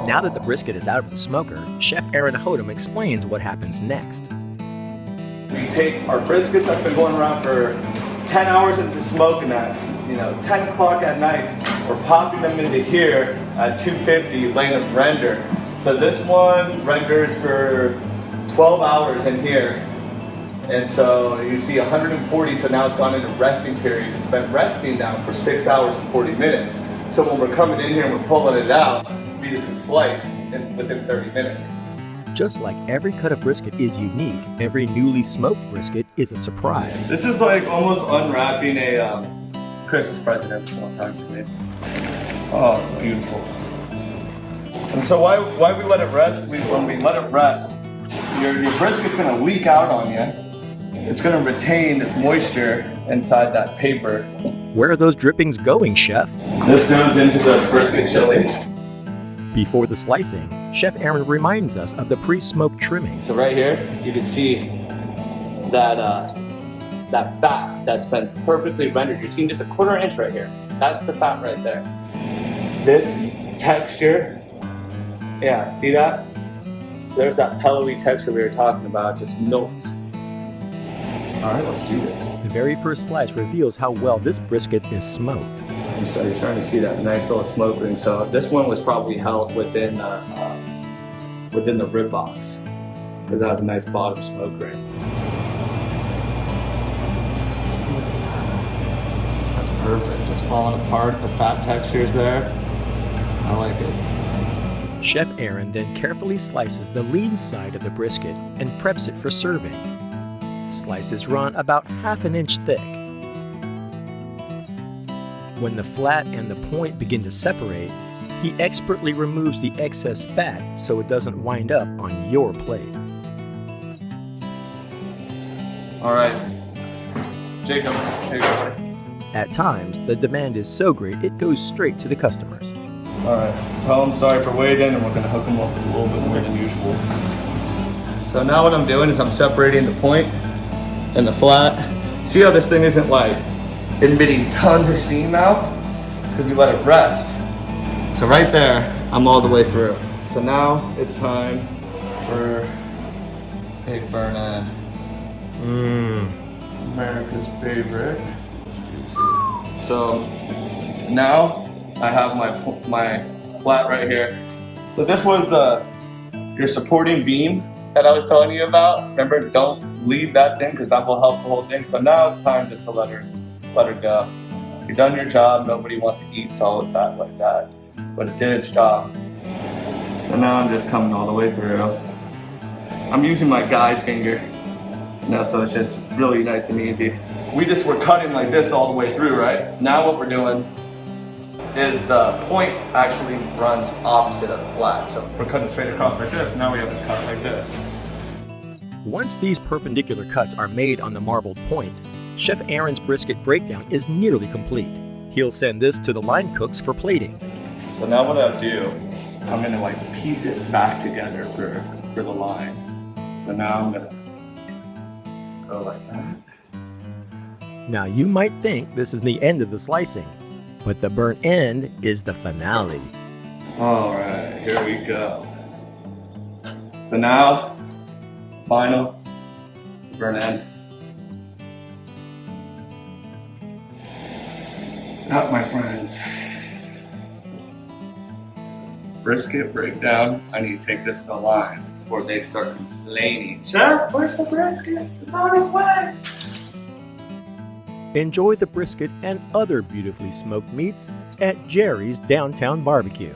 Now that the brisket is out of the smoker, Chef Aaron Hodem explains what happens next. We take our briskets that's been going around for 10 hours into smoke, and at 10 o'clock at night, we're popping them into here at 250, letting them render. So this one renders for 12 hours in here. And so you see 140, so now it's gone into resting period. It's been resting now for 6 hours and 40 minutes. So when we're coming in here and we're pulling it out, we just can slice within 30 minutes. Just like every cut of brisket is unique, every newly smoked brisket is a surprise. This is like almost unwrapping a Christmas present every single time for me. Oh, it's beautiful. And so why we let it rest? When we let it rest, your brisket's gonna leak out on you. It's gonna retain its moisture inside that paper. Where are those drippings going, Chef? This goes into the brisket chili. Before the slicing, Chef Aaron reminds us of the pre-smoked trimming. So right here, you can see that that fat that's been perfectly rendered. You're seeing just a 1/4 inch right here. That's the fat right there. This texture, yeah, see that? So there's that pillowy texture we were talking about, just melts. All right, let's do this. The very first slice reveals how well this brisket is smoked. And so you're starting to see that nice little smoke ring. So this one was probably held within the rib box because it has a nice bottom smoke ring. That's perfect. Just falling apart. The fat texture is there. I like it. Chef Aaron then carefully slices the lean side of the brisket and preps it for serving. Slices run about 1/2 inch thick. When the flat and the point begin to separate, he expertly removes the excess fat so it doesn't wind up on your plate. All right, Jacob, here you go. At times, the demand is so great it goes straight to the customers. All right, tell them sorry for waiting, and we're gonna hook them up a little bit more than usual. So now what I'm doing is I'm separating the point and the flat. See how this thing isn't like emitting tons of steam now? It's because we let it rest. So right there, I'm all the way through. So now it's time for a burn end. America's favorite. So now I have my flat right here. So this was your supporting beam that I was telling you about. Remember, don't leave that thing because that will help the whole thing. So now it's time just to let her go. You've done your job. Nobody wants to eat solid fat like that, but it did its job. So now I'm just coming all the way through. I'm using my guide finger, so it's really nice and easy. We're cutting like this all the way through, right? Now what we're doing is the point actually runs opposite of the flat. So if we're cutting straight across like this, now we have to cut like this. Once these perpendicular cuts are made on the marbled point, Chef Aaron's brisket breakdown is nearly complete. He'll send this to the line cooks for plating. So now what I'll do, I'm gonna piece it back together for the line. So now I'm gonna go like that. Now you might think this is the end of the slicing, but the burnt end is the finale. All right, here we go. So now, final burnt end. That, my friends, brisket breakdown. I need to take this to the line before they start complaining. Chef, where's the brisket? It's on its way. Enjoy the brisket and other beautifully smoked meats at Jerry's Downtown Barbecue.